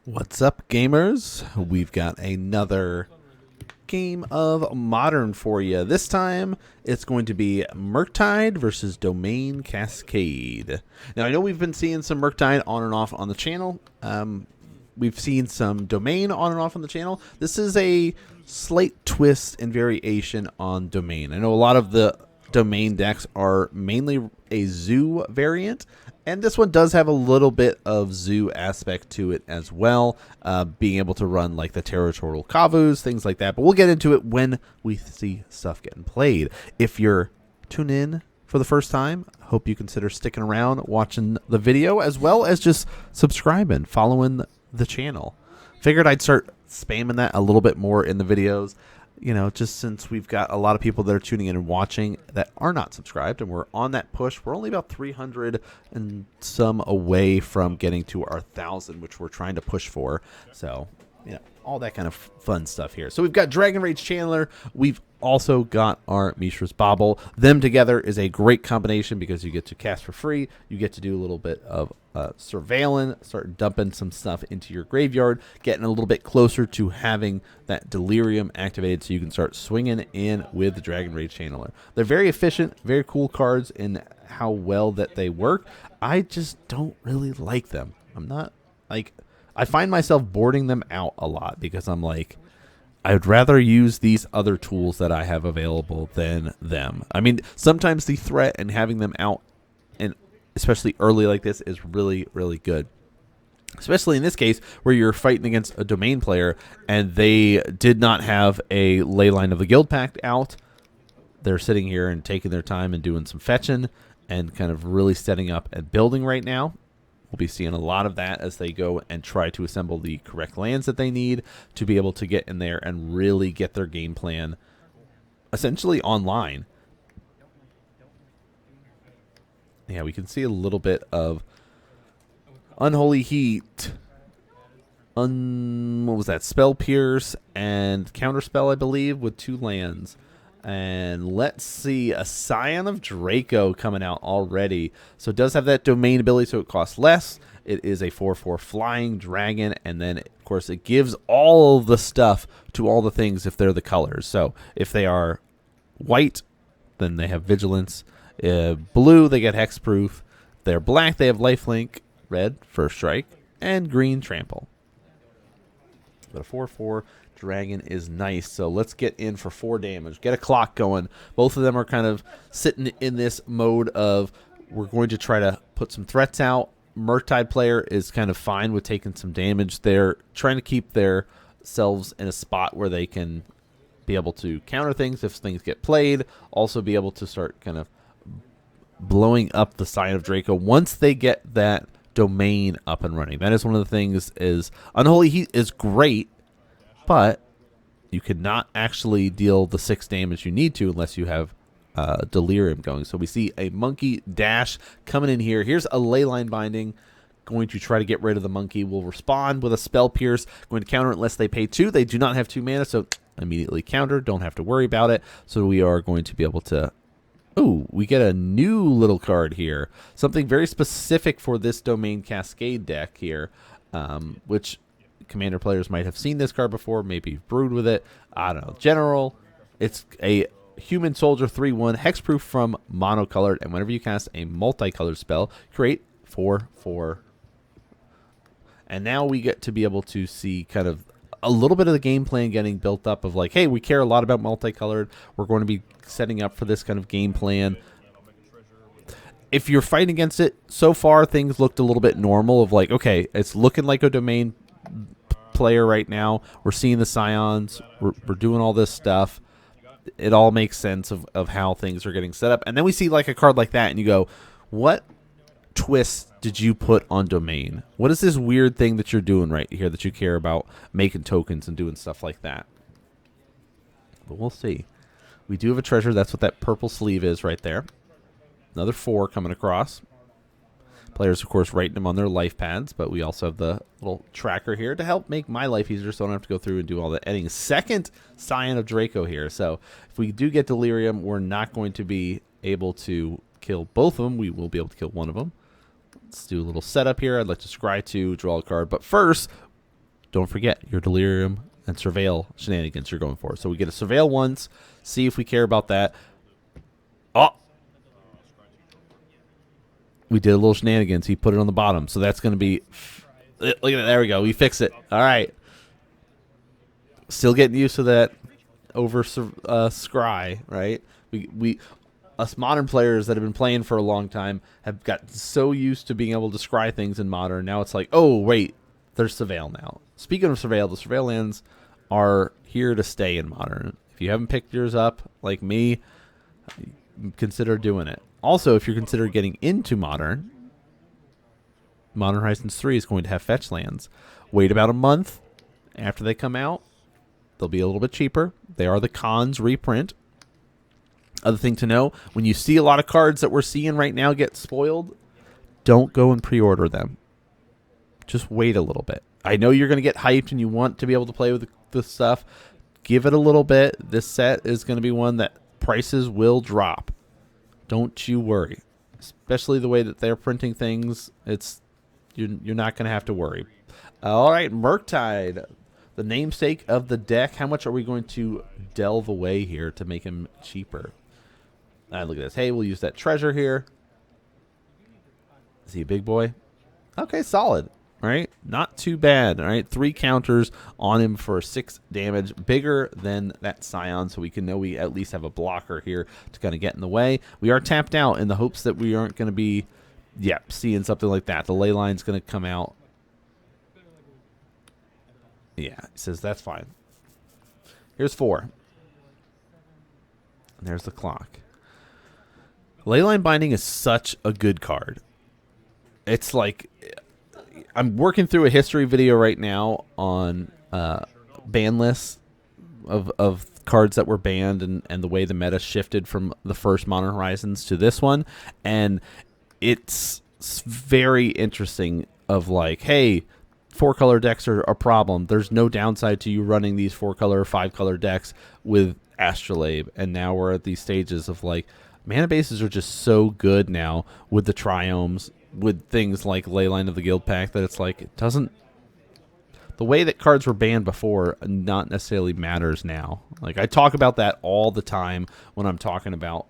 What's up, gamers? We've got another game of Modern for you. This time, it's going to be Murktide versus Domain Cascade. Now, I know we've been seeing some Murktide on and off on the channel. We've seen some Domain on and off on the channel. This is a slight twist and variation on Domain. I know a lot of the Domain decks are mainly a zoo variant, and this one does have a little bit of zoo aspect to it as well, being able to run like the territorial Kavus, things like that. But we'll get into it when we see stuff getting played. If you're tuned in for the first time, hope you consider sticking around, watching the video, as well as just subscribing, following the channel. Figured I'd start spamming that a little bit more in the videos. You know, just since we've got a lot of people that are tuning in and watching that are not subscribed, and we're on that push. We're only about 300 and some away from getting to our 1,000, which we're trying to push for. So, you know, all that kind of fun stuff here. So we've got Dragon Rage Chandler. We've also got our Mishra's Bobble. Them together is a great combination because you get to cast for free. You get to do a little bit of surveillance, start dumping some stuff into your graveyard, getting a little bit closer to having that Delirium activated so you can start swinging in with the Dragon Rage Channeler. They're very efficient, very cool cards in how well that they work. I just don't really like them. I'm not, like, I find myself boarding them out a lot because I'm like, I'd rather use these other tools that I have available than them. I mean, sometimes the threat and having them out, and especially early like this, is really, really good. Especially in this case where you're fighting against a Domain player and they did not have a Leyline of the Guild Pact out. They're sitting here and taking their time and doing some fetching and kind of really setting up and building right now. We'll be seeing a lot of that as they go and try to assemble the correct lands that they need to be able to get in there and really get their game plan essentially online. Yeah, we can see a little bit of Unholy Heat. What was that? Spell Pierce and Counterspell, I believe, with 2 lands. And let's see, a Scion of Draco coming out already. So it does have that Domain ability, so it costs less. It is a 4/4 flying dragon, and then, of course, it gives all the stuff to all the things if they're the colors. So if they are white, then they have Vigilance. Blue, they get Hexproof. If they're black, they have Lifelink. Red, First Strike. And green, Trample. But a 4/4 dragon is nice, so let's get in for 4 damage. Get a clock going. Both of them are kind of sitting in this mode of we're going to try to put some threats out. Murktide player is kind of fine with taking some damage. They're trying to keep themselves in a spot where they can be able to counter things if things get played. Also be able to start kind of blowing up the Scion of Draco once they get that Domain up and running. That is one of the things. Is Unholy Heat is great, but you cannot actually deal the 6 damage you need to unless you have Delirium going. So we see a Monkey Dash coming in here. Here's a Leyline Binding. Going to try to get rid of the monkey. Will respond with a Spell Pierce. Going to counter it unless they pay 2. They do not have 2 mana, so immediately counter. Don't have to worry about it. So we are going to be able to... Oh, we get a new little card here. Something very specific for this Domain Cascade deck here, which Commander players might have seen this card before, maybe brewed with it. I don't know. General, it's a Human Soldier 3/1, hexproof from monocolored, and whenever you cast a multicolored spell, create 4/4. And now we get to be able to see kind of a little bit of the game plan getting built up of like, hey, we care a lot about multicolored. We're going to be setting up for this kind of game plan. If you're fighting against it, so far things looked a little bit normal of like, okay, it's looking like a Domain player right now. We're seeing the Scions. We're doing all this stuff. It all makes sense of how things are getting set up. And then we see like a card like that and you go, what twist did you put on Domain? What is this weird thing that you're doing right here that you care about making tokens and doing stuff like that? But we'll see. We do have a treasure. That's what that purple sleeve is right there. Another 4 coming across. Players, of course, writing them on their life pads, but we also have the little tracker here to help make my life easier so I don't have to go through and do all the editing. Second Scion of Draco here. So if we do get Delirium, we're not going to be able to kill both of them. We will be able to kill one of them. Let's do a little setup here. I'd like to scry 2, draw a card. But first, don't forget your Delirium and Surveil shenanigans you're going for. So we get a Surveil once, see if we care about that. Oh! We did a little shenanigans. He put it on the bottom. So that's going to be... Look at it. There we go. We fix it. All right. Still getting used to that over scry, right? Us modern players that have been playing for a long time have got so used to being able to scry things in modern. Now it's like, oh, wait, there's Surveil now. Speaking of Surveil, the Surveil lands are here to stay in modern. If you haven't picked yours up, like me, consider doing it. Also, if you're considering getting into Modern Horizons 3 is going to have fetch lands. Wait about a month after they come out. They'll be a little bit cheaper. They are the Cons reprint. Other thing to know, when you see a lot of cards that we're seeing right now get spoiled, don't go and pre-order them. Just wait a little bit. I know you're going to get hyped and you want to be able to play with the stuff. Give it a little bit. This set is going to be one that prices will drop. Don't you worry. Especially the way that they're printing things, you're not going to have to worry. All right, Murktide, the namesake of the deck. How much are we going to delve away here to make him cheaper? Look at this. Hey, we'll use that treasure here. Is he a big boy? Okay, solid. All right, not too bad. All right, 3 counters on him for 6 damage, bigger than that Scion, so we can know we at least have a blocker here to kind of get in the way. We are tapped out in the hopes that we aren't going to be, seeing something like that. The ley line's going to come out. Yeah, he says that's fine. Here's 4. And there's the clock. Leyline Binding is such a good card. It's like... I'm working through a history video right now on ban lists of cards that were banned and the way the meta shifted from the first Modern Horizons to this one. And it's very interesting of like, hey, 4-color decks are a problem. There's no downside to you running these 4-color, 5-color decks with Astrolabe. And now we're at these stages of like, mana bases are just so good now with the triomes, with things like Leyline of the Guild Pack, that it's like, it doesn't... The way that cards were banned before not necessarily matters now. Like, I talk about that all the time when I'm talking about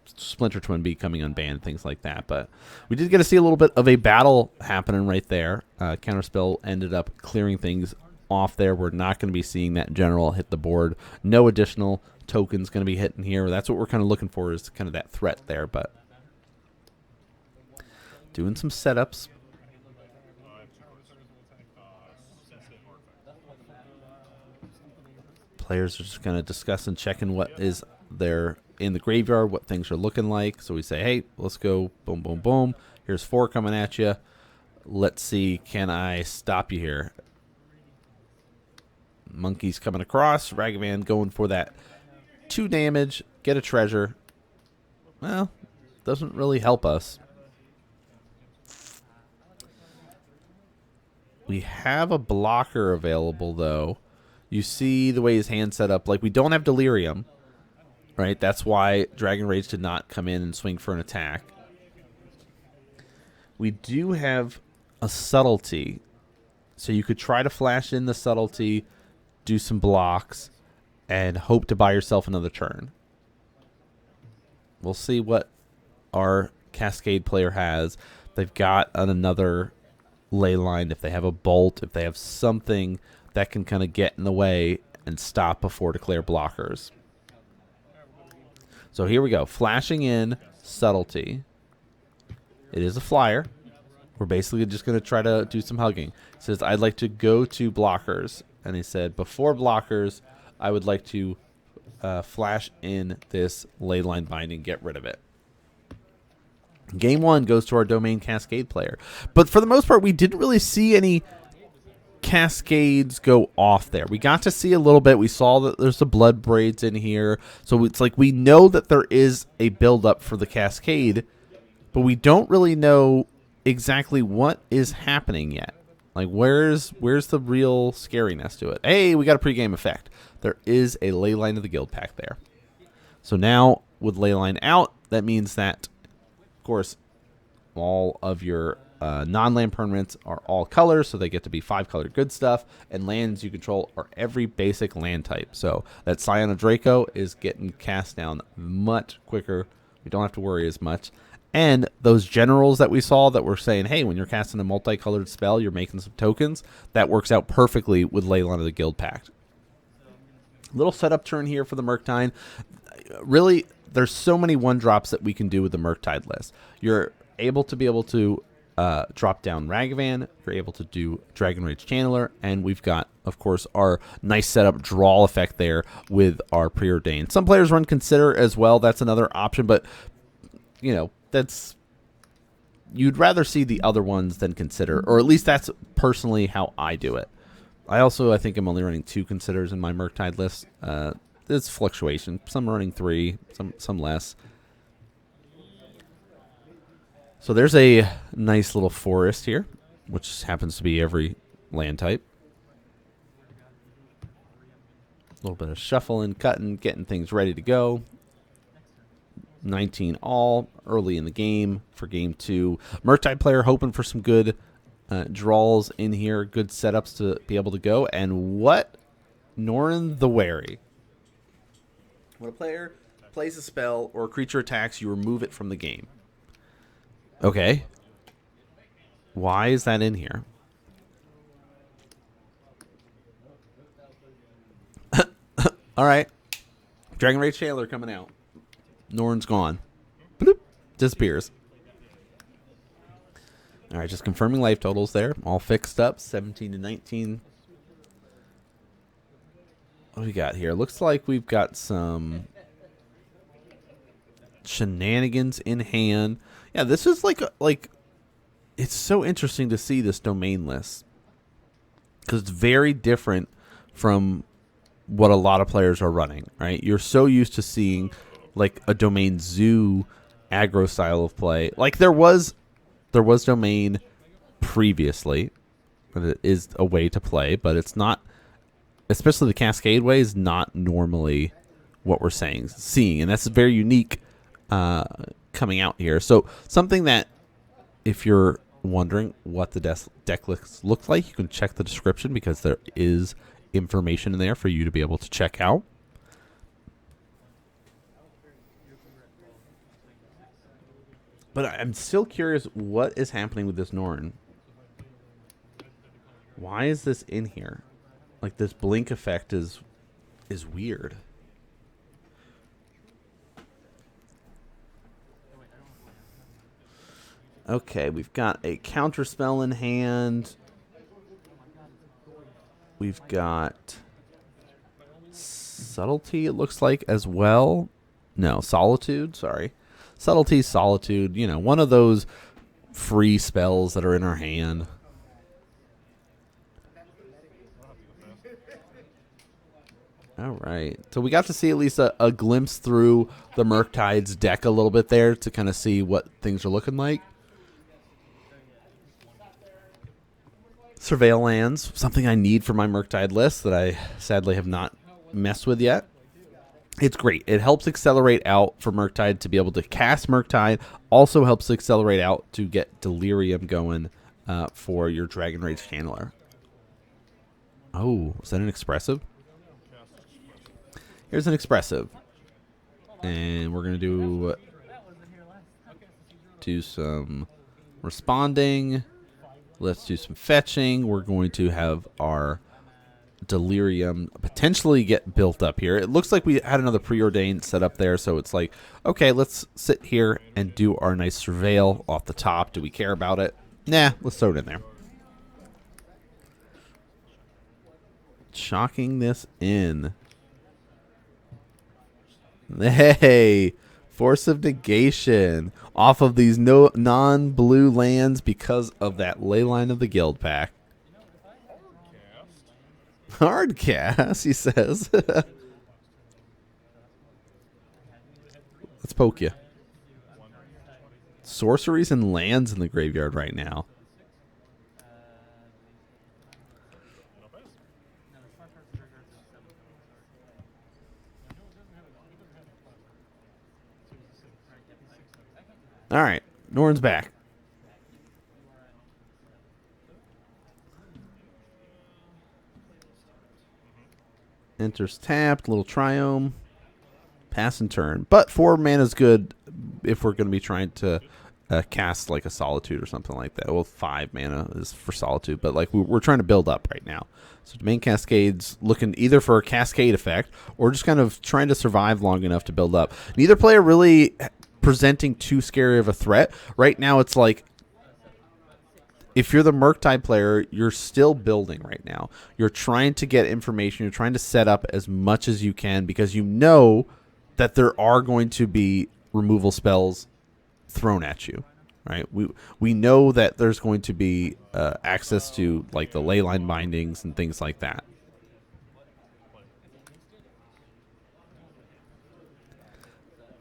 Splinter Twin becoming unbanned, things like that. But we did get to see a little bit of a battle happening right there. Counterspell ended up clearing things off there. We're not going to be seeing that general hit the board. No additional tokens going to be hitting here. That's what we're kind of looking for, is kind of that threat there. But doing some setups. Players are just going to discuss and checking what is there in the graveyard, what things are looking like. So we say, hey, let's go boom, boom, boom. Here's 4 coming at you. Let's see, can I stop you here? Monkey's coming across. Ragavan going for that 2 damage. Get a treasure. Well, doesn't really help us. We have a blocker available, though. You see the way his hand's set up. Like, we don't have Delirium, right? That's why Dragon Rage did not come in and swing for an attack. We do have a Subtlety. So you could try to flash in the Subtlety, do some blocks, and hope to buy yourself another turn. We'll see what our Cascade player has. They've got another ley line, if they have a bolt, if they have something that can kind of get in the way and stop before declare blockers. So here we go. Flashing in Subtlety. It is a flyer. We're basically just going to try to do some hugging. It says, I'd like to go to blockers. And he said, before blockers, I would like to flash in this Leyline Binding, get rid of it. Game 1 goes to our Domain Cascade player. But for the most part, we didn't really see any Cascades go off there. We got to see a little bit. We saw that there's the Blood Braids in here. So it's like we know that there is a build-up for the Cascade, but we don't really know exactly what is happening yet. Like, where's the real scariness to it? Hey, we got a pregame effect. There is a Leyline of the Guild Pack there. So now, with Leyline out, that means that, of course, all of your Non-land permanents are all colors, so they get to be 5-color good stuff. And lands you control are every basic land type. So that Scion of Draco is getting cast down much quicker. We don't have to worry as much. And those generals that we saw that were saying, hey, when you're casting a multicolored spell, you're making some tokens. That works out perfectly with Leyline of the Guild Pact. Little setup turn here for the Murktide. Really, there's so many 1-drops that we can do with the Murktide list. You're able to drop down Ragavan. You're able to do Dragon Rage Channeler. And we've got, of course, our nice setup draw effect there with our Preordained. Some players run Consider as well. That's another option. But, you know, you'd rather see the other ones than Consider. Or at least that's personally how I do it. I think I'm only running 2 Considers in my Murktide list. There's fluctuation. Some running 3, some less. So there's a nice little forest here, which happens to be every land type. A little bit of shuffling, cutting, getting things ready to go. 19 all early in the game for game 2. Murktide player hoping for some good draws in here, good setups to be able to go. And what? Norn the Wary. When a player plays a spell or a creature attacks, you remove it from the game. Okay. Why is that in here? All right. Dragon Rage Chandler coming out. Norn's gone. Bloop. Disappears. All right, just confirming life totals there. All fixed up. 17 to 19. What do we got here? Looks like we've got some shenanigans in hand. Yeah, this is like it's so interesting to see this domain list because it's very different from what a lot of players are running, right? You're so used to seeing like a domain zoo aggro style of play. Like there was domain previously, but it is a way to play, but it's not, especially the Cascade way is not normally what we're seeing, and that's very unique coming out here. So something that if you're wondering what the deck list looks like, you can check the description because there is information in there for you to be able to check out. But I'm still curious what is happening with this Norn. Why is this in here? Like this blink effect is weird. Okay, we've got a counter spell in hand. We've got subtlety, it looks like, as well. No, solitude, sorry. Subtlety, solitude, you know, one of those free spells that are in our hand. All right. So we got to see at least a glimpse through the Murktide's deck a little bit there to kind of see what things are looking like. Surveil lands, something I need for my Murktide list that I sadly have not messed with yet. It's great. It helps accelerate out for Murktide to be able to cast Murktide. Also helps accelerate out to get Delirium going for your Dragon Rage Channeler. Oh, is that an expressive? Here's an expressive. And we're going to do some responding. Let's do some fetching. We're going to have our Delirium potentially get built up here. It looks like we had another preordained set up there, so it's like, okay, let's sit here and do our nice surveil off the top. Do we care about it? Nah, let's throw it in there. Shocking this in. Hey, Force of Negation off of these non-blue lands because of that Leyline of the Guild Pact. Hard cast, he says. Let's poke you. Sorceries and lands in the graveyard right now. All right, Norn's back. Enters tapped. Little Triome. Pass and turn. But 4 mana is good if we're going to be trying to cast like a Solitude or something like that. Well, 5 mana is for Solitude, but like we're trying to build up right now. So Domain Cascade's looking either for a Cascade effect or just kind of trying to survive long enough to build up. Neither player really presenting too scary of a threat. Right now it's like if you're the Murktide player, you're still building right now. You're trying to get information. You're trying to set up as much as you can because you know that there are going to be removal spells thrown at you, right? We know that there's going to be access to like the leyline bindings and things like that.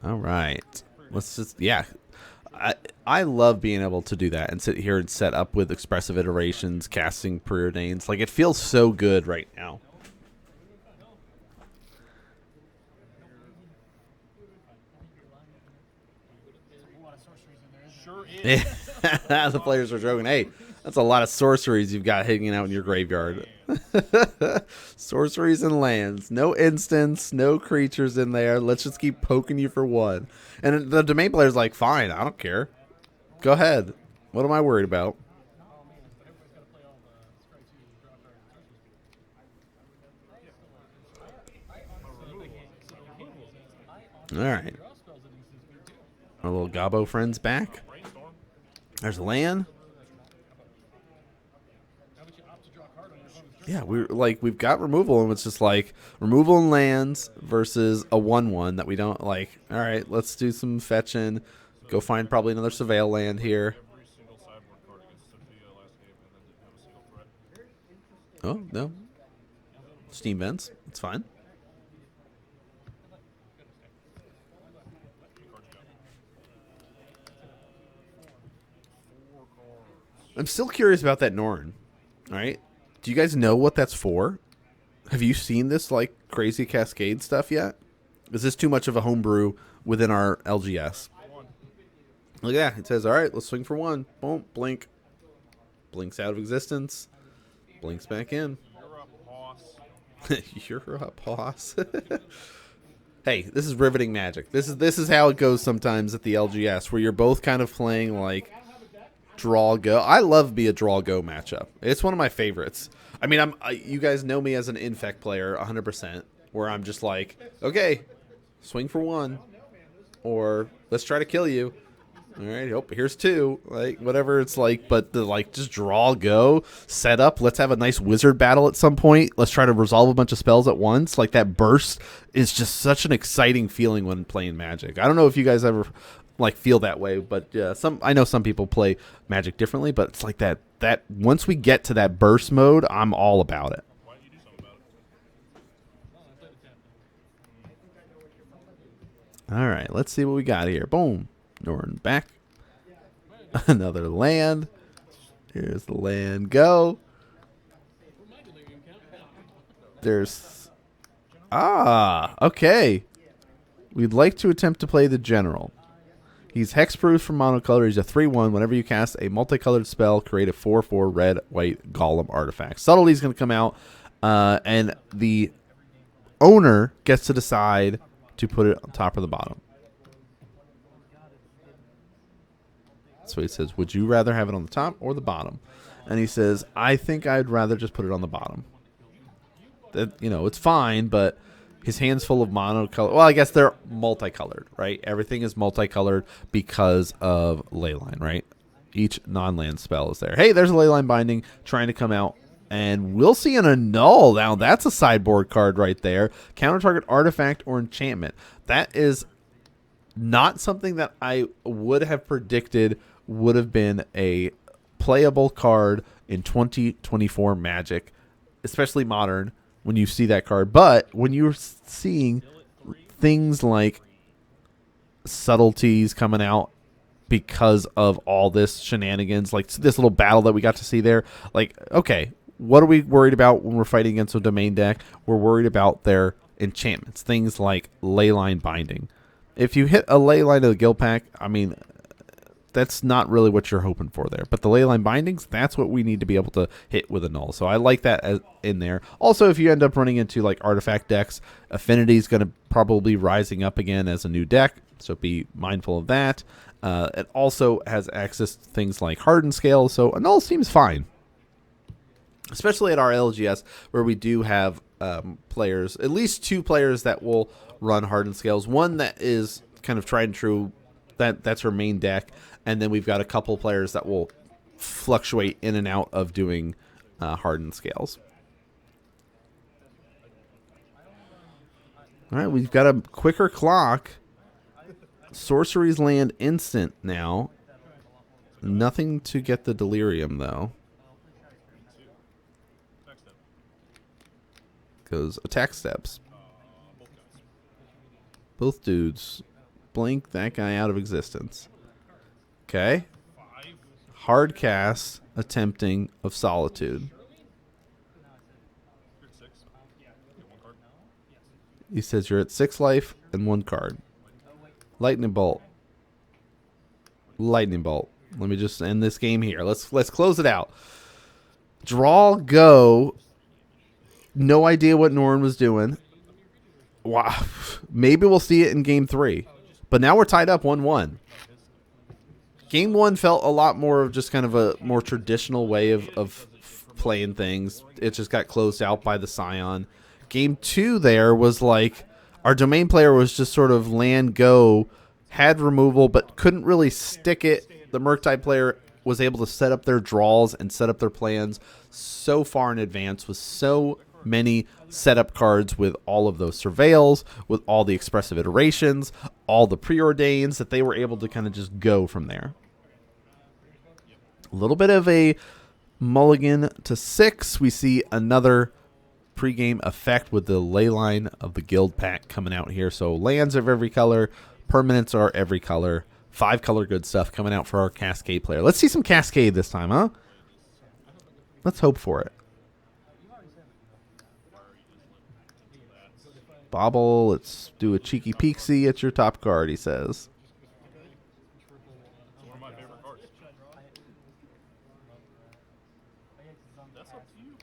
All right, let's just I love being able to do that and sit here and set up with expressive iterations, casting preordains. Like it feels so good right now. Yeah, the players are joking. Hey, that's a lot of sorceries you've got hanging out in your graveyard. Sorceries and lands. No instants, no creatures in there. Let's just keep poking you for 1. And the domain player's like, fine, I don't care. Go ahead. What am I worried about? All right. Our little Gobbo friend's back. There's land. Yeah, we've got removal, and it's just like removal and lands versus a 1/1 that we don't like. All right, let's do some fetching. Go find probably another Surveil land here. Oh, no. Steam vents. It's fine. I'm still curious about that Norn. All right. Do you guys know what that's for? Have you seen this like crazy Cascade stuff yet? Is this too much of a homebrew within our LGS? Look at that. It says, all right, let's swing for 1. Boom, blink. Blinks out of existence. Blinks back in. You're a boss. Hey, this is riveting magic. This is how it goes sometimes at the LGS, where you're both kind of playing like draw go. I love be a draw go matchup. It's one of my favorites. I mean, you guys know me as an infect player 100%, where I'm just like, okay, swing for 1, or let's try to kill you. All right, here's 2, like whatever it's like, but the like just draw go set up. Let's have a nice wizard battle at some point. Let's try to resolve a bunch of spells at once. Like that burst is just such an exciting feeling when playing Magic. I don't know if you guys ever like feel that way, but I know some people play Magic differently, but it's like that once we get to that burst mode, I'm all about it. All right, let's see what we got here. Boom. Norn back. Another land. Here's the land go. There's... okay. We'd like to attempt to play the general. He's hexproof from monocolor. He's a 3/1. Whenever you cast a multicolored spell, create a 4/4 red-white golem artifact. Subtlety is going to come out, and the owner gets to decide to put it on top or the bottom. So he says, would you rather have it on the top or the bottom? And he says, I think I'd rather just put it on the bottom. That, it's fine, but his hand's full of monocolor. Well, I guess they're multicolored, right? Everything is multicolored because of Leyline, right? Each non-land spell is there. Hey, there's a Leyline binding trying to come out. And we'll see an annul. Now, that's a sideboard card right there. Counter target artifact or enchantment. That is not something that I would have predicted would have been a playable card in 2024 Magic, especially Modern, when you see that card. But when you're seeing things like subtleties coming out because of all this shenanigans, like this little battle that we got to see there, like, okay, what are we worried about when we're fighting against a domain deck? We're worried about their enchantments, things like Leyline Binding. If you hit a Leyline of the Guild Pack, I mean, that's not really what you're hoping for there. But the Leyline Bindings, that's what we need to be able to hit with a null. So I like that in there. Also, if you end up running into like artifact decks, Affinity is going to probably rising up again as a new deck. So be mindful of that. It also has access to things like Hardened Scale. So a null seems fine. Especially at our LGS, where we do have players, at least 2 players that will run Hardened Scales. One that is kind of tried and true, that's her main deck, and then we've got a couple players that will fluctuate in and out of doing Hardened Scales. All right, we've got a quicker clock. Sorceries land instant now. Nothing to get the Delirium, though. Goes attack steps. Both dudes. Blink that guy out of existence. Okay. Hard cast attempting of Solitude. He says you're at 6 life and 1 card. Lightning Bolt. Lightning Bolt. Let me just end this game here. Let's close it out. Draw, go. No idea what Norn was doing. Wow. Maybe we'll see it in game 3. But now we're tied up 1-1. Game 1 felt a lot more of just kind of a more traditional way of playing things. It just got closed out by the Scion. Game 2 there was like our domain player was just sort of land go, had removal, but couldn't really stick it. The Murktide player was able to set up their draws and set up their plans so far in advance with so many setup cards with all of those surveils, with all the expressive iterations, all the preordains that they were able to kind of just go from there. A little bit of a mulligan to 6. We see another pregame effect with the Leyline of the Guild pack coming out here. So lands of every color, permanents are every color, 5 color good stuff coming out for our Cascade player. Let's see some Cascade this time, huh? Let's hope for it. Bobble, let's do a cheeky peeksy at your top card, he says. One of my favorite cards. That's up to you.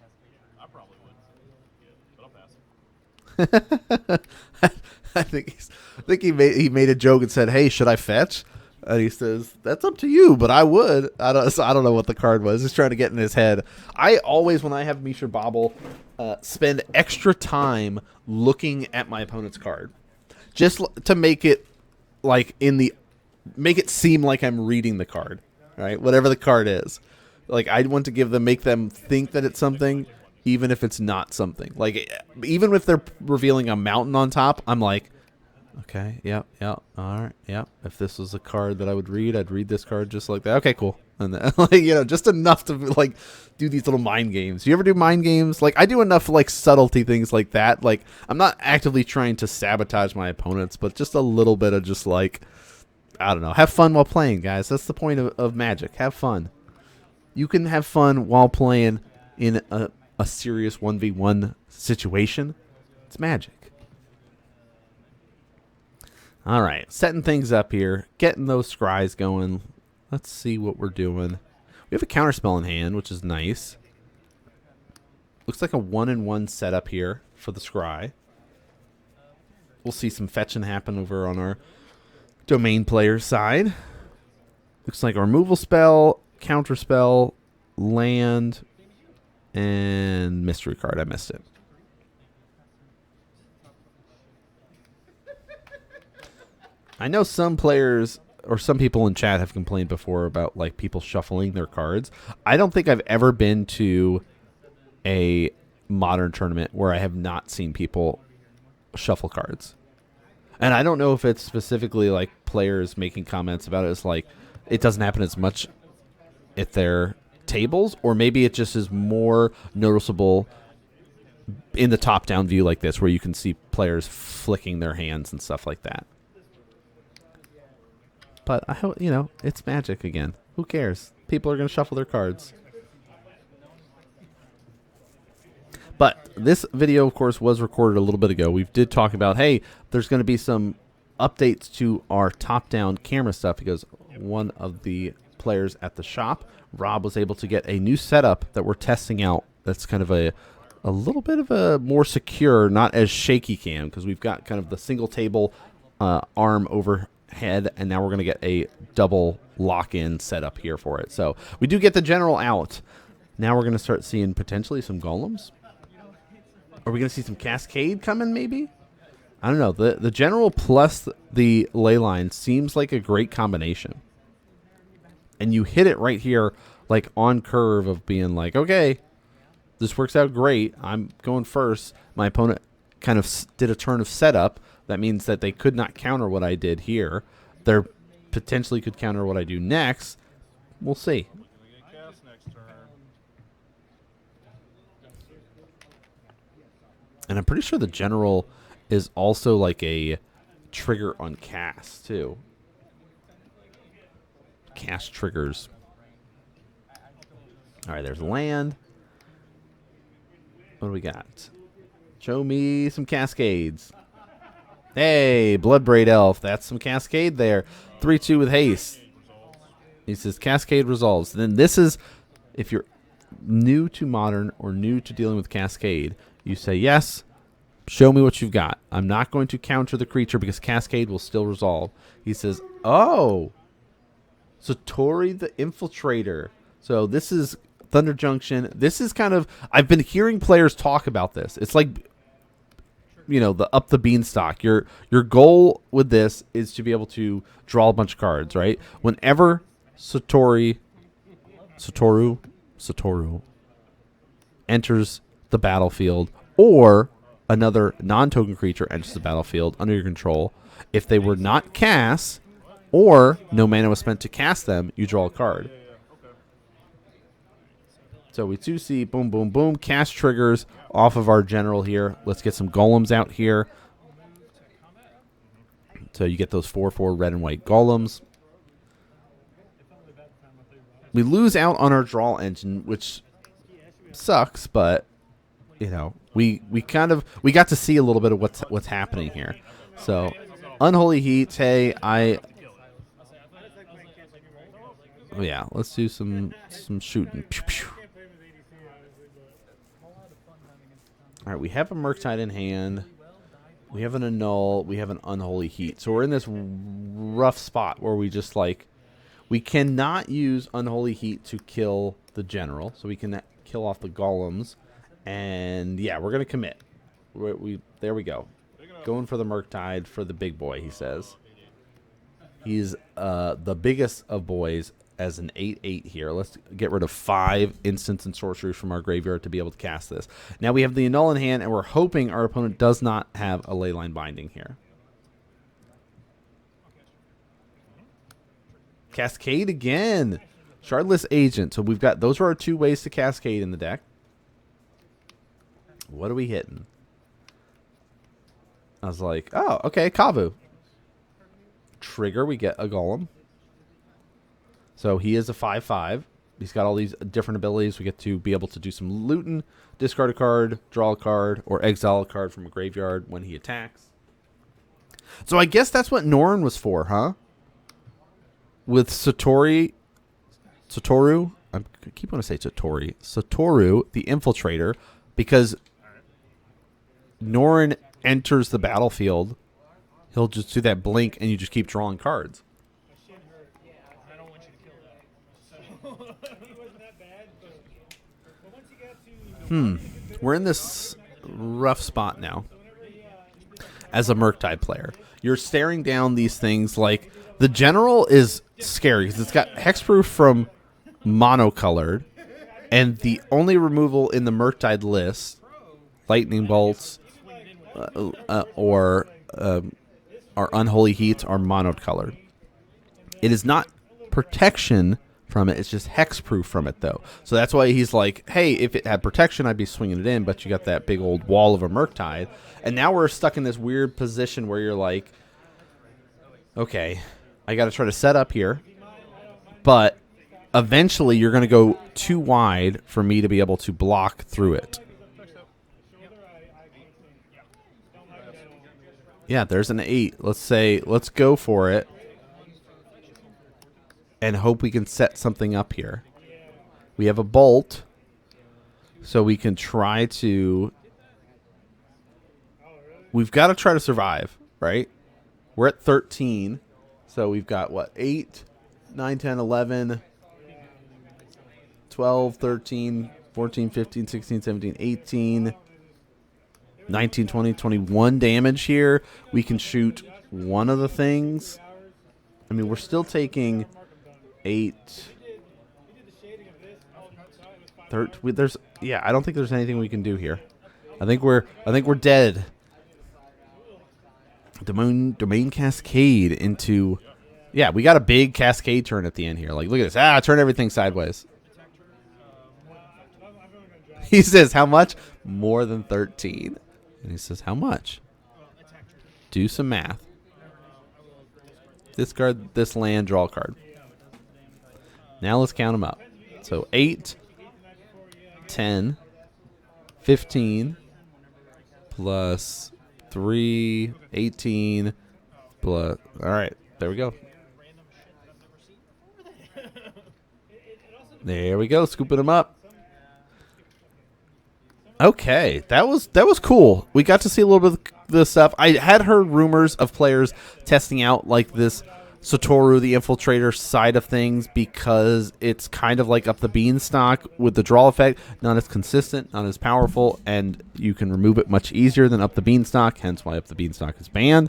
I probably would, but I'll pass. I think he made a joke and said, "Hey, should I fetch?" And he says, "That's up to you, but I would." I don't know what the card was. He's trying to get in his head. I always, when I have Mishra Bobble, spend extra time looking at my opponent's card, just to make it make it seem like I'm reading the card, right? Whatever the card is, like I want to make them think that it's something, even if it's not something. Like even if they're revealing a mountain on top, I'm like, okay, yep, all right, yep. If this was a card that I would read, I'd read this card just like that. Okay, cool. And then, just enough to like do these little mind games. You ever do mind games? Like I do enough like subtlety things like that. Like I'm not actively trying to sabotage my opponents, but just a little bit of just like, I don't know, have fun while playing, guys. That's the point of Magic. Have fun. You can have fun while playing in a serious 1v1 situation. It's Magic. All right, setting things up here, getting those scries going. Let's see what we're doing. We have a counterspell in hand, which is nice. Looks like a 1-in-1 setup here for the scry. We'll see some fetching happen over on our domain player side. Looks like a removal spell, counterspell, land, and mystery card. I missed it. I know some players or some people in chat have complained before about like people shuffling their cards. I don't think I've ever been to a modern tournament where I have not seen people shuffle cards. And I don't know if it's specifically like players making comments about it. It's like it doesn't happen as much at their tables, or maybe it just is more noticeable in the top-down view like this, where you can see players flicking their hands and stuff like that. But I hope, it's Magic again. Who cares? People are going to shuffle their cards. But this video, of course, was recorded a little bit ago. We did talk about, hey, there's going to be some updates to our top-down camera stuff because one of the players at the shop. Rob was able to get a new setup that we're testing out. That's kind of a little bit of a more secure, not as shaky cam, because we've got kind of the single table arm overhead, and now we're going to get a double lock-in setup here for it. So we do get the general out. Now we're going to start seeing potentially some golems. Are we going to see some Cascade coming maybe? I don't know. The general plus the ley line seems like a great combination. And you hit it right here, like on curve of being like, okay, this works out great. I'm going first. My opponent kind of did a turn of setup. That means that they could not counter what I did here. They potentially could counter what I do next. We'll see. And I'm pretty sure the general is also like a trigger on cast, too. Cast triggers. All right, there's land. What do we got? Show me some Cascades. Hey, Bloodbraid Elf. That's some Cascade there. 3-2 with haste. He says Cascade resolves. Then this is, if you're new to Modern or new to dealing with Cascade, you say, yes, show me what you've got. I'm not going to counter the creature because Cascade will still resolve. He says, oh, Satori the Infiltrator. So this is Thunder Junction. This is kind of, I've been hearing players talk about this. It's like, you know, the up the beanstalk. Your goal with this is to be able to draw a bunch of cards, right? Whenever Satoru enters the battlefield, or another non-token creature enters the battlefield under your control, if they were not cast, or no mana was spent to cast them, you draw a card. So we do see boom, boom, boom, cast triggers off of our general here. Let's get some golems out here. So you get those 4/4 red and white golems. We lose out on our draw engine, which sucks, but you know, we got to see a little bit of what's happening here. So Unholy Heat, hey, oh yeah, let's do some shooting. Pew, pew. All right, we have a Murktide in hand. We have an Annul. We have an Unholy Heat. So we're in this rough spot where we just like, we cannot use Unholy Heat to kill the general. So we can kill off the golems. And yeah, we're going to commit. There we go. Going for the Murktide for the big boy, he says. He's the biggest of boys as an 8/8 here. Let's get rid of 5 instants and sorceries from our graveyard to be able to cast this. Now we have the Annul in hand, and we're hoping our opponent does not have a Leyline Binding here. Cascade again. Shardless Agent. So we've got, those are our 2 ways to Cascade in the deck. What are we hitting? I was like, oh, okay, Kavu. Trigger, we get a Golem. So he is a 5/5. He's got all these different abilities. We get to be able to do some looting, discard a card, draw a card, or exile a card from a graveyard when he attacks. So I guess that's what Norn was for, huh? With Satoru, I keep wanting to say Satoru, the Infiltrator, because Norn enters the battlefield, he'll just do that blink, and you just keep drawing cards. We're in this rough spot now. As a Murktide player, you're staring down these things like the general is scary because it's got hexproof from monocolored, and the only removal in the Murktide list, lightning bolts, or our Unholy Heats are monocolored. It is not protection from it. It's just hexproof from it, though. So that's why he's like, hey, if it had protection, I'd be swinging it in, but you got that big old wall of a Murktide. And now we're stuck in this weird position where you're like, okay, I got to try to set up here, but eventually you're going to go too wide for me to be able to block through it. Yeah, there's an 8. Let's say, let's go for it. and hope we can set something up here. We have a bolt, so we can try to... We've got to try to survive, right? We're at 13, so we've got, what, 8, 9, 10, 11, 12, 13, 14, 15, 16, 17, 18, 19, 20, 21 damage here. We can shoot one of the things. I mean, we're still taking 8... There's I don't think there's anything we can do here. I think we're dead. Domain Cascade into... Yeah, we got a big Cascade turn at the end here. Like, look at this. Turn everything sideways. He says, how much? More than 13. And he says, how much? Do some math. Discard this land, draw a card. Now let's count them up. So 8, 10, 15, plus 3, 18, plus... All right, there we go. There we go, scooping them up. Okay, that was cool. We got to see a little bit of this stuff. I had heard rumors of players testing out like this Satoru the Infiltrator side of things because it's kind of like up the beanstalk with the draw effect. Not as consistent, not as powerful, and you can remove it much easier than up the beanstalk, hence why up the beanstalk is banned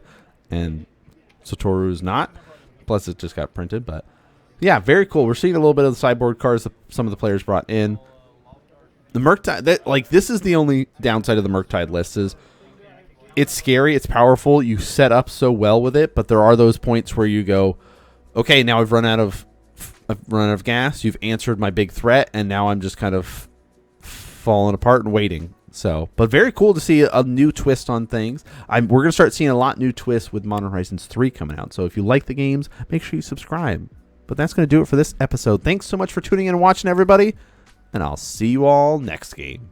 and Satoru is not. Plus it just got printed, but yeah, very cool. We're seeing a little bit of the sideboard cards that some of the players brought in. The Murktide, this is the only downside of the Murktide list is it's scary, it's powerful, you set up so well with it, but there are those points where you go, okay, now I've run out of gas, you've answered my big threat, and now I'm just kind of falling apart and waiting. So, but very cool to see a new twist on things. We're going to start seeing a lot new twists with Modern Horizons 3 coming out. So if you like the games, make sure you subscribe. But that's going to do it for this episode. Thanks so much for tuning in and watching, everybody. And I'll see you all next game.